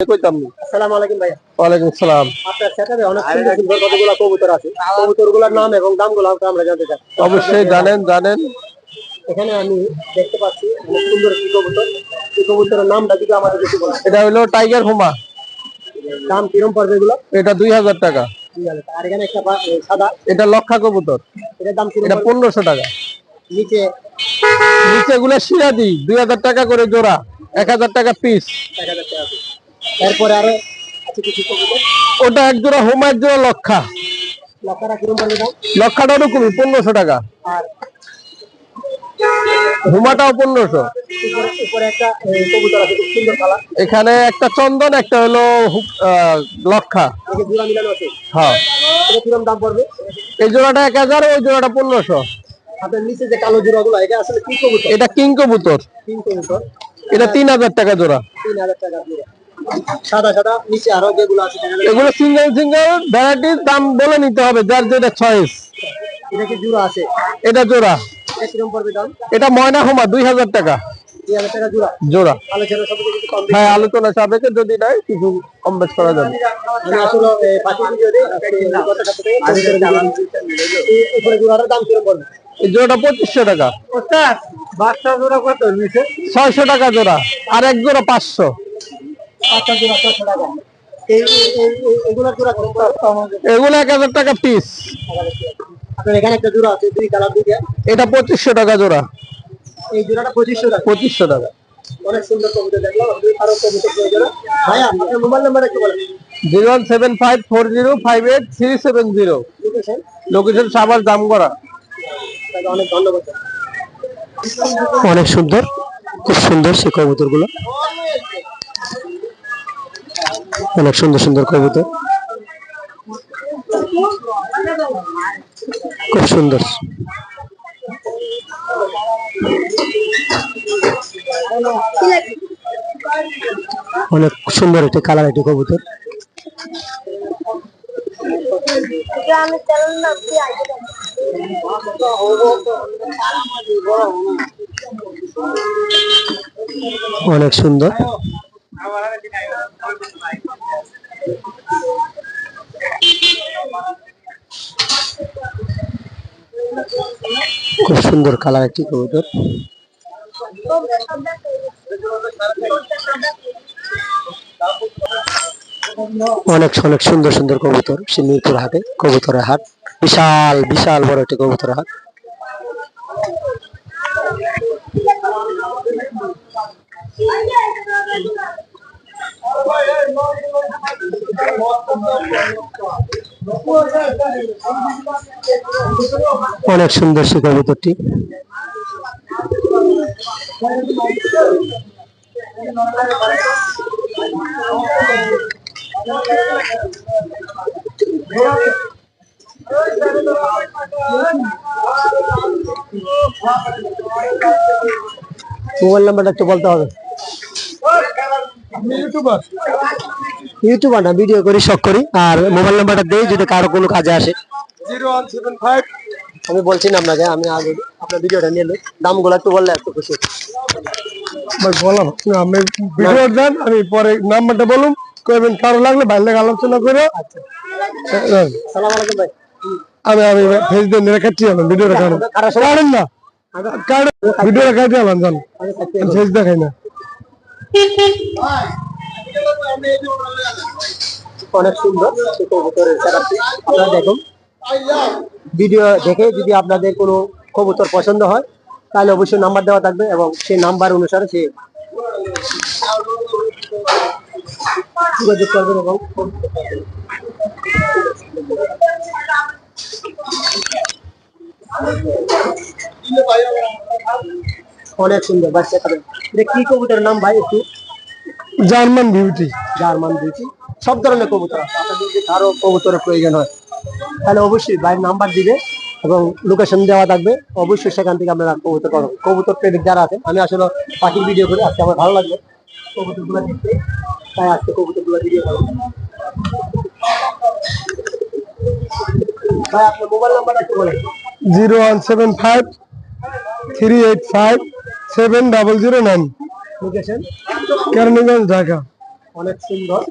কইতাম না। আসসালামু আলাইকুম ভাইয়া। ওয়ালাইকুম সালাম। আপনার সেটাবে অনেক সুন্দর সুন্দর কতগুলো কবুতর আছে। কবুতরগুলোর নাম এবং দামগুলো আমরা জানতে চাই। অবশ্যই জানেন। এখানে আমি দেখতে পাচ্ছি অনেক সুন্দর একটি কবুতর। এই কবুতরের নামটা যদি আমাদের একটু বলেন। এটা হলো টাইগার হুমা। দাম কিরকম পড়বে এগুলো? এটা 2000 টাকা। 2000 টাকা। আর এখানে একটা সাদা, এটা লক্ষা কবুতর। এটার দাম কিরকম? এটা 1500 টাকা। নিচে নিচেগুলো সিরাজি 2000 টাকা করে জোড়া, 1000 টাকা পিস। 1000 টাকা। এরপরে আরো আছে কিছু কবুতর। ওটা এক জোড়া হুমা, এক জোড়া লক্ষা। লক্ষাটা কিরকম পড়বে দাম? লক্ষাটা ওরকমই 1500 টাকা। আর হুমাটাও 1500। উপরে একটা কবুতর আছে খুব সুন্দর কালার। এখানে একটা চন্দন, একটা হলো লক্ষা। এই জোড়া মিলানো আছে। হ্যাঁ। এটা কিরকম দাম পড়বে? এই জোড়াটা 1000, ওই জোড়াটা 1500। আপনার নিচে যে কালো জোড়াগুলো এটা আসলে কি কবুতর? এটা কিং কবুতর। কিং কবুতর। এটা 3000 টাকা জোড়া। 3000 টাকা জোড়া। সাদা সাদা নিচে আরো যেগুলো আছে এগুলো সিঙ্গেল ভ্যারাইটির দাম বলে নিতে হবে, যার যেটা চয়েস। এটা কি জোড়া আছে? এটা জোড়া। এটা কিরকম পড়বে দাম? এটা ময়না হুমা 2000 টাকা। 3000 টাকা জোড়া। জোড়া। আলোচনা সাপেক্ষে কিছু কম বেশি? হ্যাঁ, আলোচনা সাপেক্ষে যদি নাই কিছু কম বেশ করা যাবে। আমি আসলে পাখি ভিডিও দেই কথাটা থেকে উপরে জোড়ার দাম কিরকম পড়বে? এই জোড়াটা 2500 টাকা। ওস্তাদ বাচ্চা জোড়া কত নিচে? 600 টাকা জোড়া। আর এক জোড়া 500। বাচ্চা জোড়া 600 টাকা। এই এগুলা জোড়া কত? এগুলো 1000 টাকা পিস। আপনার এখানে একটা জোড়া আছে দুই কালার দুইটা। এটা 2500 টাকা জোড়া। এই জোড়াটা 2500 টাকা। 2500 টাকা। অনেক সুন্দর কবুতর দেখলাম। আরো কবুতর প্রয়োজন। ভাইয়া আপনার মোবাইল নাম্বার একটু বলেন। 01754037370। লোকেশন? লোকেশন সাভার জামগড়া। অনেক ধন্যবাদ। অনেক সুন্দর, খুব সুন্দর সেই কবুতর গুলো। অনেক সুন্দর সুন্দর কবুতর, খুব সুন্দর। অনেক সুন্দর একটি কালার একটি কবুতর। অনেক সুন্দর। খুব সুন্দর কালার একটি কবুতর। অনেক অনেক সুন্দর সুন্দর কবুতর সে মিরপুর হাটে, কবুতরের হাট, বিশাল বিশাল বড় একটি কবুতরের হাট। অনেক সুন্দর সে কবুতরটি। মোবাইল নাম্বারটা একটু বলতে হবে। ইউটিউবার না, ভিডিও করি, শখ করি। আর মোবাইল নাম্বারটা দেই যদি কারো কোনো কাজে আসে। 0175। আমি বলছি না আপনাকে, আমি আগে আপনার ভিডিওটা নিয়ে নিই। দামগুলো একটু বললে একটু খুশি। বললাম আপনি ভিডিও দেন, আমি পরে নাম্বারটা বলুন, কইবেন কারো লাগলে ভাই লাগে আলোচনা করে। সালাম আলাইকুম ভাই। আমি ফেসবুক নিয়ে কাটি আলাম ভিডিওটা কাটেন না, ভিডিওটা কাটি আলাম জান, ফেস দেখাই না। অনেক সুন্দর কবুতরের সেটআপটি আপনারা দেখুন। ভিডিও দেখে যদি আপনাদের কোনো কবুতর পছন্দ হয় তাহলে অবশ্যই নাম্বার দেওয়া থাকবে এবং সেই নাম্বার অনুসারে সে যোগাযোগ করবেন এবং অনেক সুন্দর বাচ্চা খাবেন। এটা কি কবুতরের নাম ভাই একটু? German beauty. German beauty. সব ধরনের কবুতর আছে। আপনাদের যদি কারো কবুতরের প্রয়োজন হয় তাহলে অবশ্যই ভাইয়ের নাম্বার দিবে এবং লোকেশন দেওয়া থাকবে। অবশ্যই সেখান থেকে আপনারা কবুতর পাবেন। কবুতর প্রেমিক যারা আছেন, আমি আসলে পাখির ভিডিও করি, আজকে আমার ভালো লাগবে কবুতরগুলো দেখতে, তাই আজকে কবুতরগুলো ভিডিও করবো। ভাই আপনার মোবাইল নাম্বারটা একটু বলেন। 01753857009। লোকেশন? কেরানীগঞ্জ, ঢাকা। অনেক সুন্দর।